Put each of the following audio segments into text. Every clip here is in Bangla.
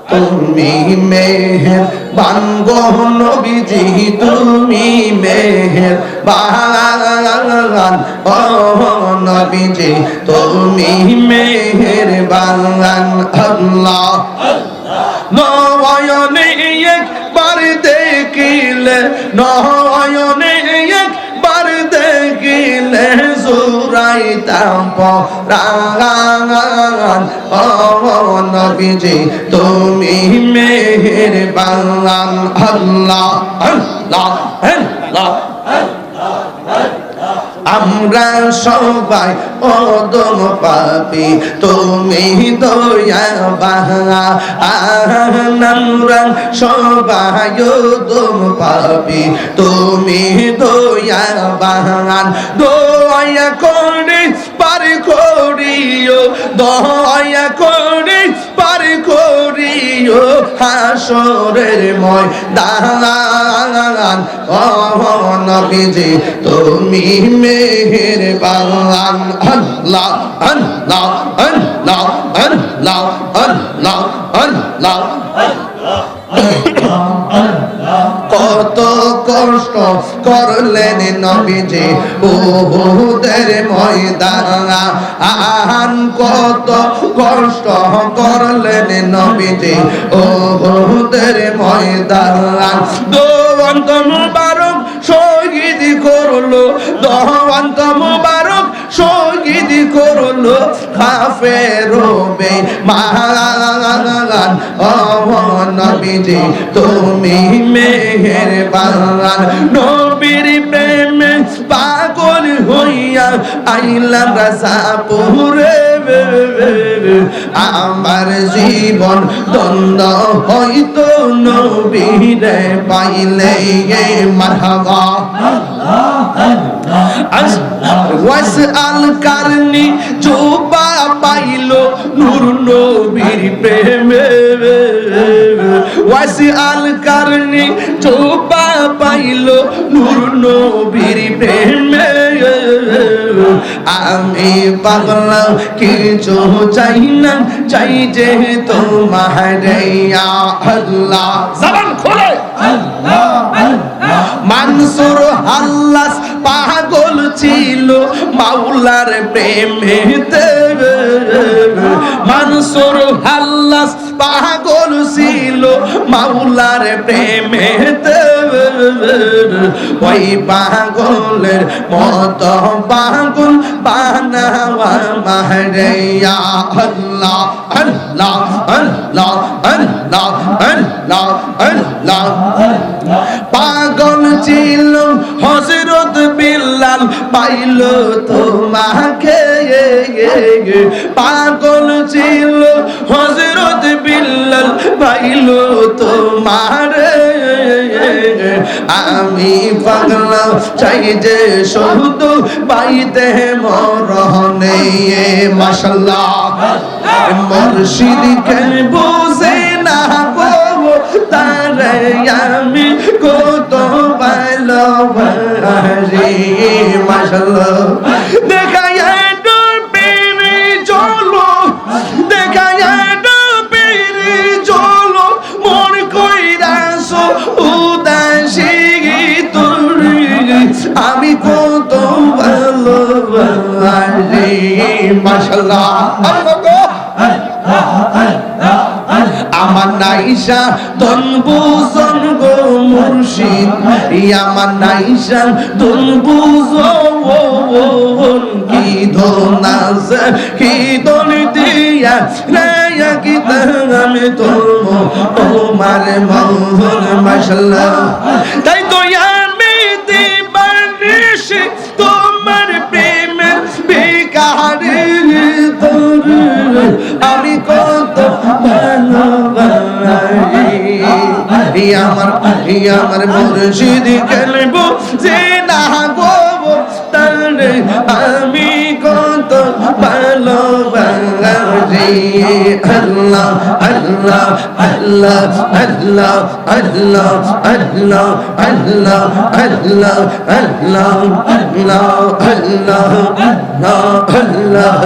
তুমি মেহেরবান গো নবীজি তুমি মেহেরবান ও নবীজি তুমি মেহেরবান আল্লাহ নয়নে একবার দেখিলে নয়নে একবার দেখিলে জুরাইতাম পরাণ ও নবীজি তুমি মেহেরবান আল্লাহ আল্লাহ আল্লাহ আমরা সবাই অদম পাপী তুমি দয়াবান আমরা সবাই অদম পাপী তুমি দয়াবান দয়া করে পার করিও দয়া করে পার করিও হাসরের ময়দান ও নবীজি তুমি মেহেরবান আল্লাহ আল্লাহ আল্লাহ আল্লাহ আল্লাহ আল্লাহ কত কষ্ট করলেন নবীজি উহুদের ময়দান কত কষ্ট করলেন নবীজি উহুদের ময়দান দোয়ান্ত মুবারক শহীদ করলো দোয়ান্ত মুবারক শহীদ করলো কাফের বেঈমান ও নবীজি তুমি মেহেরবান নবীর প্রেমে পাগল হইয়া আইলাম রাজাপুরে আমার জীবন দ্বন্দ্ব হইতো নবীরে পাইলে মারহাবা ওয়াসআল কারনি জুবা পাইলো নূর নবীর প্রেমে ওয়াসআল কারনি জুবা পাইলো নূর নবীর প্রেমে আমি পাগলা কিছু চাই না চাই যে তোমার ইয়া আল্লাহ জবান খোলে আল্লাহ আল্লাহ মানসুর হাল্লাস পাগল ছিল মাওলার প্রেমেতে মানসুর হাল্লাস পাগল ছিল মাওলার প্রেমেতে ওই পাগলের মত পাগল বানাওয়া মাহরিয়া আল্লাহ আল্লাহ আল্লাহ আল্লাহ আল্লাহ আল্লাহ পাগল ছিল হযরত বিল্লাল পাইল তোমাকে পাগল ছিল হযরত বিল্লাল পাইল তোমারে আমি পাগলা চাই যে শুধু পাইতে মরহনে মাশাআল্লাহ মুর্শিদ কে বুঝে না গো তারে আমি কত ভালোবাসি মাশাআল্লাহ দেখায় ডুবিনি চলো দেখায় ডুবিনি চলো মন কইরাছো উদাসী তুরি আমি কত ভালোবাসি মাশাআল্লাহ আমার নাইশা তন বুঝন গো মুর্শিদ আমার নাইশা তন বুঝন কি ধনাস কি দন দিয়া রায়া কি আমি তোমার মোহন মাশাআল্লাহ তাই তো আমি দিবানিশি তোমার প্রেমের বেকারে তোর আমি কত ভালোবাসি আমার মুর্শিদ কেলব যে না গো তারে আমি কত ভালোবাসি রে আল্লাহ আল্লাহ আল্লাহ আল্লাহ আল্লাহ আল্লাহ আল্লাহ আল্লাহ আল্লাহ আল্লাহ আল্লাহ আল্লাহ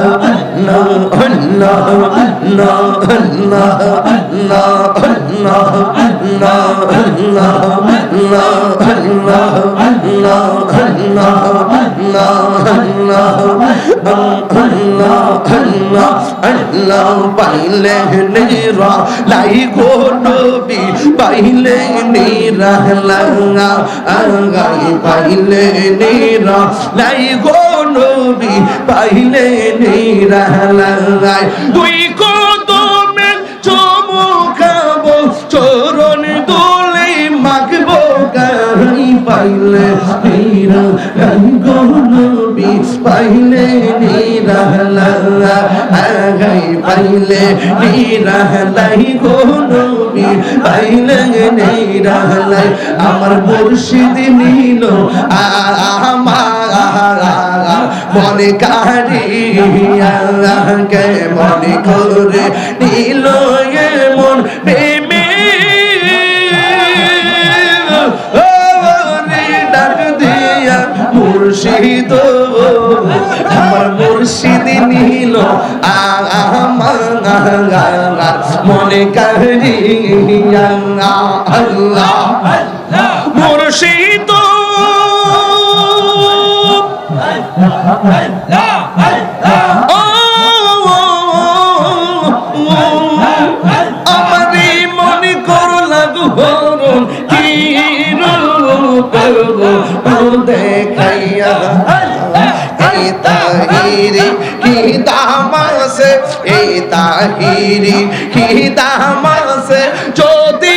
আল্লাহ পাইলে নিরা লাই গো নবী পাইলে নিরা লাগা আগাই পাইলে নিরা লাই গো নবী পাইলে নিরা লাগাই দুই কদমে চমকাবো চরণ দোলে মাগবো গাই পাইলে নিরা লাই গো নবী পাইলে নিরা লাগা আগাই পাইলে নিরা লাই গো নবী পাইলে নিরা লাই আমার মুর্শিদ নিল মনে কারিয়া কে মনে করে নিল মন প্রেমে ডাক দিয়া মুর্শিদ আমার মুর্শিদ নিল আমার মনে কারিয়া আল্লাহ মুর্শিদ আমারে মনে করলা গহরণ কি রূপ দেখাইয়া এই তাহিরি কি দামাসে এই তাহিরি কি দামাসে যদি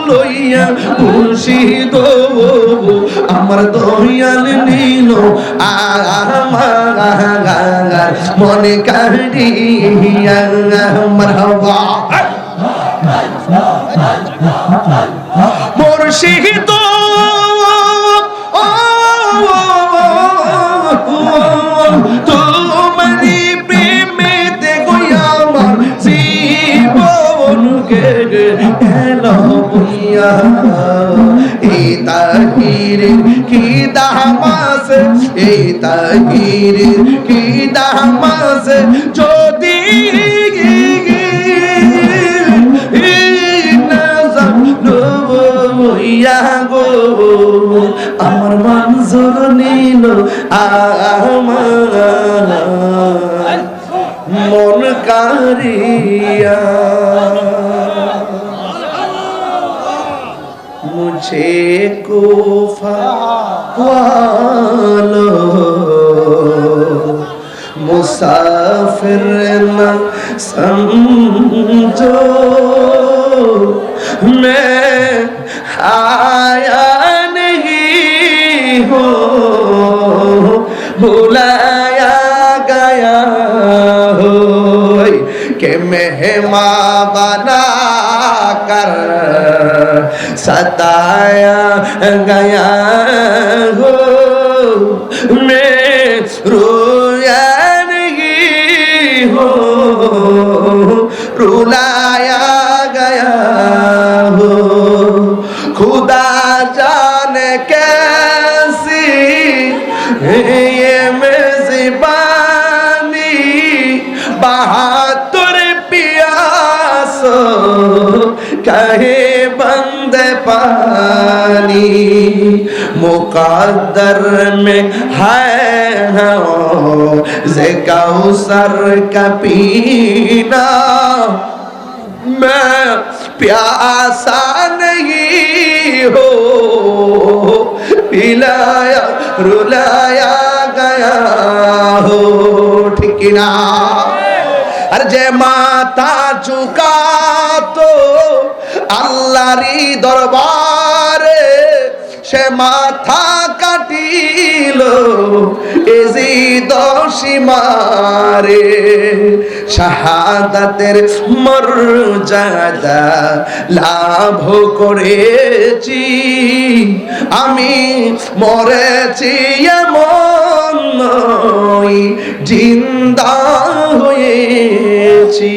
লইয়া মুর্শিদ আমার দয়াল নীল আমার মনে কারিয়া মারহাবা মুর্শিদ তোমারি প্রেমেতে গইয়া আমার জীবন এলো বইয়া এই তাহির কি দামাস এই তাহির কি দামাস যদি গো আমার মনজুর নিল আমার মন কারিয়া मुझे कोफा वालो मुसाफिर न समझो मैं आया नहीं हो बुलाया गया हो कि मेहमान बना कर सताया गया हो मैं रोया नहीं हो रुलाया गया हो खुदा जाने कैसी ये मेज़बानी बहादुर पियासो कहे बंदे पानी मुकद्दर में है से कौसर का पीना मैं प्यासा नहीं हो पिलाया रुलाया गया हो ठीक ना अरे जय माता झुका तो আল্লাহরই দরবারে সে মাথা কাটিল এজিদ সীমারে শাহাদাতের মর্যাদা লাভ করেছি আমি মরেছি এমন নয় জিন্দা হয়েছি